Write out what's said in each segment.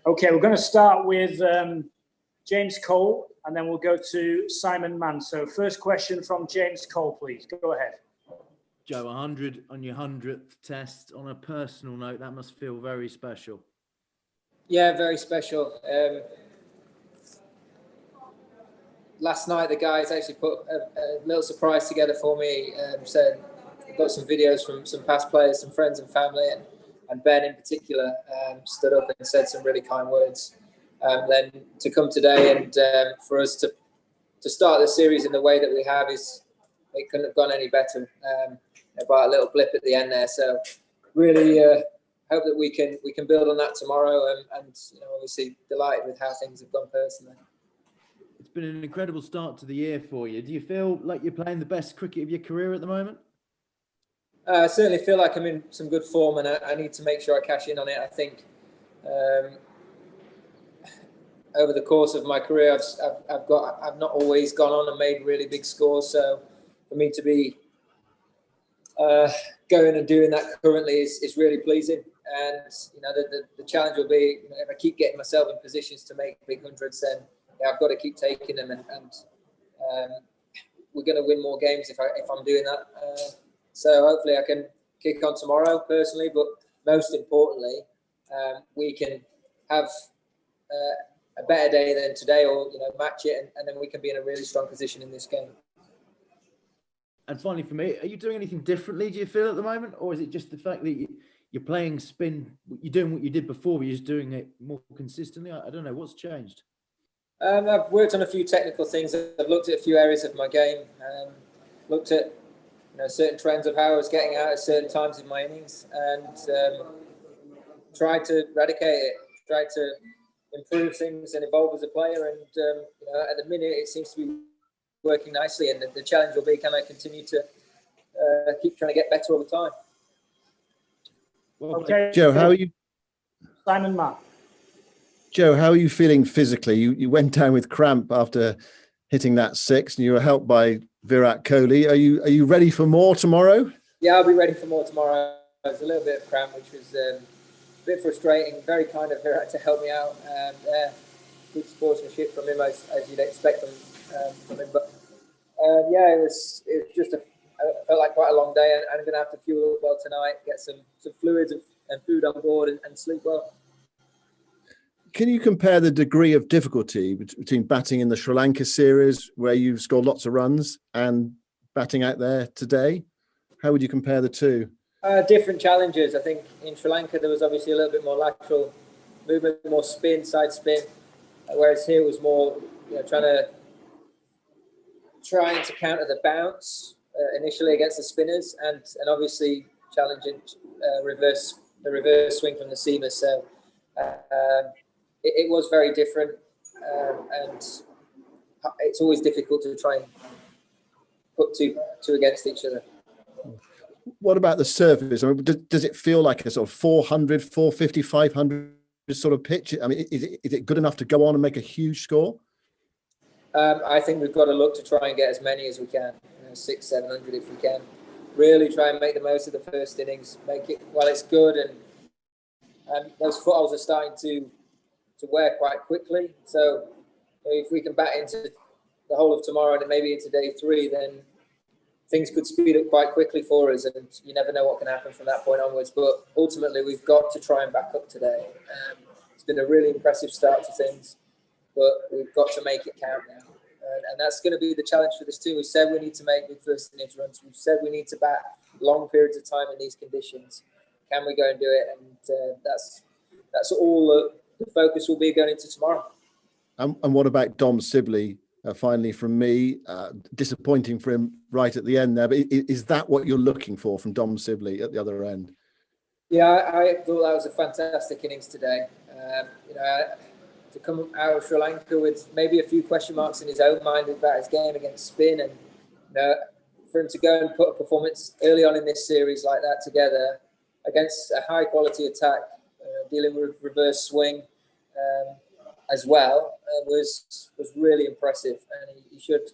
Okay, we're going to start with James Cole, and then we'll go to Simon Mann. So first question from James Cole, please. Go ahead. Joe, 100 on your 100th test. On a personal note, that must feel very special. Yeah, very special. Last night, the guys actually put a little surprise together for me. Said I've got some videos from some past players, some friends and family, and Ben in particular stood up and said some really kind words. Then to come today and for us to start the series in the way that we have it couldn't have gone any better. About a little blip at the end there. So really hope that we can build on that tomorrow, and obviously delighted with how things have gone personally. It's been an incredible start to the year for you. Do you feel like you're playing the best cricket of your career at the moment? I certainly feel like I'm in some good form, and I need to make sure I cash in on it. I think over the course of my career, I've not always gone on and made really big scores. So for me to be going and doing that currently is really pleasing. And the challenge will be, if I keep getting myself in positions to make big hundreds, then I've got to keep taking them, and we're going to win more games if I'm doing that. So hopefully I can kick on tomorrow personally, but most importantly, we can have a better day than today, or match it, and then we can be in a really strong position in this game. And finally, for me, are you doing anything differently, do you feel, at the moment? Or is it just the fact that you're playing spin, you're doing what you did before, but you're just doing it more consistently? I don't know. What's changed? I've worked on a few technical things. I've looked at a few areas of my game, looked at certain trends of how I was getting out at certain times in my innings, and tried to eradicate it, tried to improve things and evolve as a player. And at the minute, it seems to be working nicely, and the challenge will be, can I continue to keep trying to get better all the time? Okay, Joe, how are you? Simon Mann. Joe, how are you feeling physically? You went down with cramp after hitting that six, and you were helped by Virat Kohli. Are you ready for more tomorrow? Yeah, I'll be ready for more tomorrow. There's a little bit of cramp, which was a bit frustrating. Very kind of Virat to help me out. Good sportsmanship from him, as you'd expect from him. But yeah, it was just felt like quite a long day, and I'm going to have to fuel up well tonight, get some fluids and food on board, and sleep well. Can you compare the degree of difficulty between batting in the Sri Lanka series, where you've scored lots of runs, and batting out there today? How would you compare the two? Different challenges. I think in Sri Lanka there was obviously a little bit more lateral movement, more spin, side spin, whereas here was more trying to counter the bounce initially against the spinners, and obviously challenging the reverse swing from the seamers. So it was very different, and it's always difficult to try and put two against each other. What about the surface? I mean, does it feel like a sort of 400, 450, 500 sort of pitch? I mean, is it good enough to go on and make a huge score? I think we've got to look to try and get as many as we can, 600, 700 if we can. Really try and make the most of the first innings, make it while it's good, and those footholds are starting to wear quite quickly. So if we can bat into the whole of tomorrow and maybe into day 3, then things could speed up quite quickly for us, and you never know what can happen from that point onwards. But ultimately, we've got to try and back up today. It's been a really impressive start to things, but we've got to make it count now. And that's going to be the challenge for this team. We said we need to make big first innings runs. We've said we need to bat long periods of time in these conditions. Can we go and do it? And that's all the focus will be going into tomorrow. And what about Dom Sibley? Finally, from me, disappointing for him right at the end there. But is that what you're looking for from Dom Sibley at the other end? Yeah, I thought that was a fantastic innings today. To come out of Sri Lanka with maybe a few question marks in his own mind about his game against spin, and for him to go and put a performance early on in this series like that together against a high quality attack, dealing with reverse swing as well, was really impressive, and he should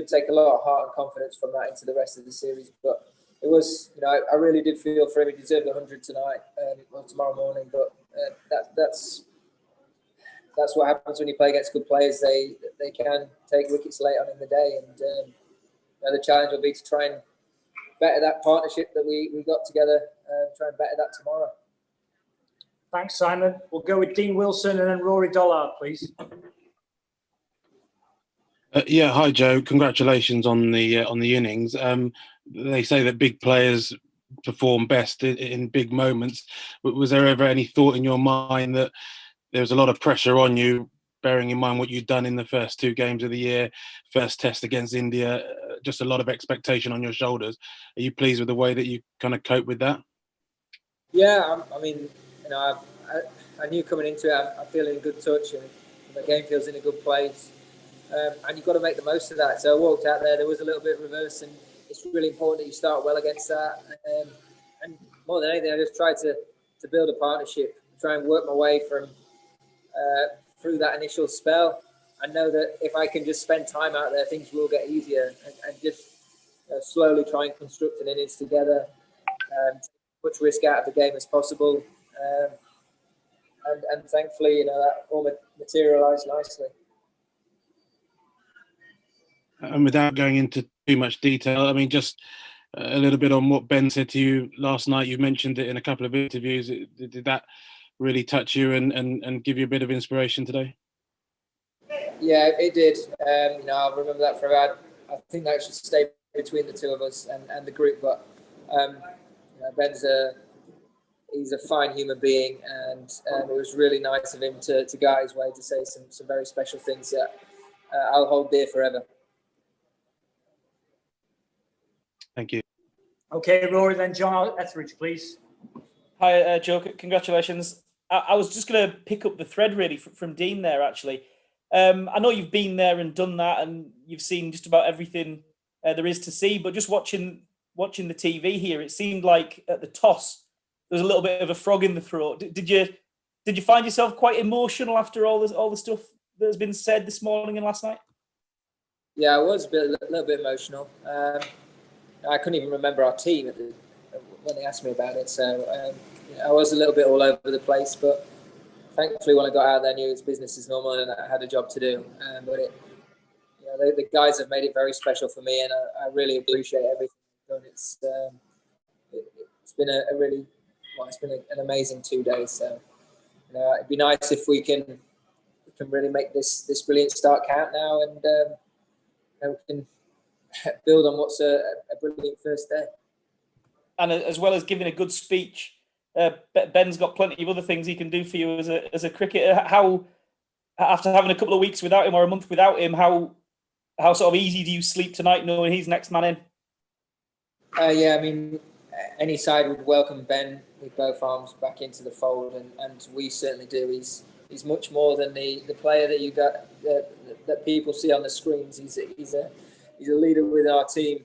take a lot of heart and confidence from that into the rest of the series. But it was, I really did feel for him. He deserved 100 tonight, or tomorrow morning. But that's that's what happens when you play against good players. They can take wickets late on in the day, and the challenge will be to try and better that partnership that we got together. Try and better that tomorrow. Thanks, Simon. We'll go with Dean Wilson and then Rory Dollard, please. Yeah, hi Joe. Congratulations on the innings. They say that big players perform best in big moments. Was there ever any thought in your mind that there was a lot of pressure on you, bearing in mind what you'd done in the first 2 games of the year, first test against India, just a lot of expectation on your shoulders? Are you pleased with the way that you kind of cope with that? Yeah, I mean, I knew coming into it, I'm feeling in good touch, and the game feels in a good place. And you've got to make the most of that. So I walked out there was a little bit reverse, and it's really important that you start well against that. And more than anything, I just tried to build a partnership, try and work my way from through that initial spell. I know that if I can just spend time out there, things will get easier, and just slowly try and construct an innings together, and take as much risk out of the game as possible. And thankfully, that all materialised nicely. And without going into too much detail, I mean, just a little bit on what Ben said to you last night. You mentioned it in a couple of interviews. Did that really touch you and give you a bit of inspiration today? Yeah, it did. I'll remember that forever. I think that should stay between the two of us and the group. But Ben's he's a fine human being, and it was really nice of him to go out his way to say some very special things that I'll hold dear forever. Thank you. Okay, Rory, then John Etheridge, please. Hi, Joe. Congratulations. I was just going to pick up the thread really from Dean there, actually. I know you've been there and done that, and you've seen just about everything there is to see, but just watching the TV here, it seemed like at the toss, there was a little bit of a frog in the throat. Did you find yourself quite emotional after all the stuff that has been said this morning and last night? Yeah, I was a little bit emotional. I couldn't even remember our team when they asked me about it. So I was a little bit all over the place, but thankfully when I got out there, I knew it's business as normal and I had a job to do. But the guys have made it very special for me, and I really appreciate everything they've done. It's been it's been an amazing 2 days. So it'd be nice if we can really make this brilliant start count now, and we can build on what's a brilliant first day. And as well as giving a good speech, Ben's got plenty of other things he can do for you as a cricketer. How, after having a couple of weeks without him or a month without him, how sort of easy do you sleep tonight knowing he's next man in? Yeah, I mean, any side would welcome Ben with both arms back into the fold, and we certainly do. He's much more than the player that you got that people see on the screens. He's a leader with our team.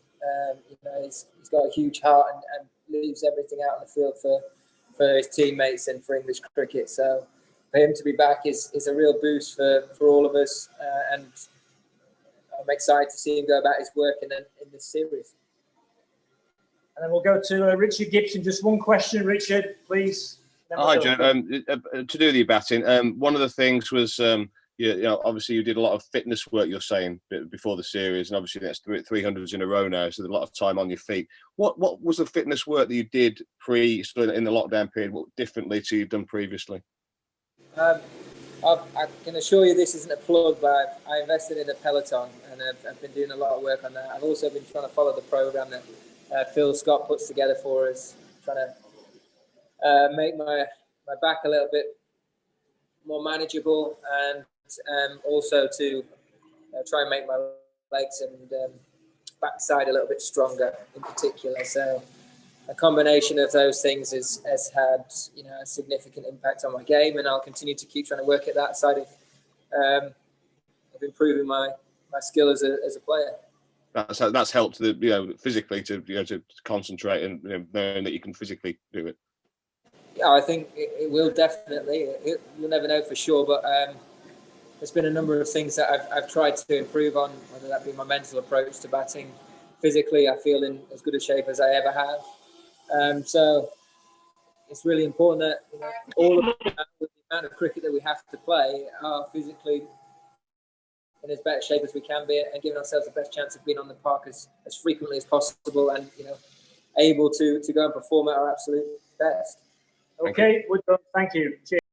He's got a huge heart and leaves everything out on the field for his teammates and for English cricket. So for him to be back is a real boost for all of us, and I'm excited to see him go about his work in this series. And then we'll go to Richard Gibson. Just one question, Richard, please. Hi, Joe. To do with your batting, one of the things was, obviously you did a lot of fitness work, you're saying, before the series, and obviously that's 300s in a row now, so there's a lot of time on your feet. What was the fitness work that you did in the lockdown period, what differently to you've done previously? I can assure you this isn't a plug, but I invested in a Peloton, and I've been doing a lot of work on that. I've also been trying to follow the program that Phil Scott puts together for us, trying to make my back a little bit more manageable, and also to try and make my legs and backside a little bit stronger in particular. So a combination of those things has had a significant impact on my game, and I'll continue to keep trying to work at that side of improving my skill as a player. That's helped physically to concentrate and knowing that you can physically do it. Yeah, I think it will definitely. You'll never know for sure, but there's been a number of things that I've tried to improve on, whether that be my mental approach to batting. Physically, I feel in as good a shape as I ever have. So it's really important that all of us, with the amount of cricket that we have to play are physically in as better shape as we can be, and giving ourselves the best chance of being on the park as frequently as possible, and able to go and perform at our absolute best. Okay, we're done. Thank you. Cheers.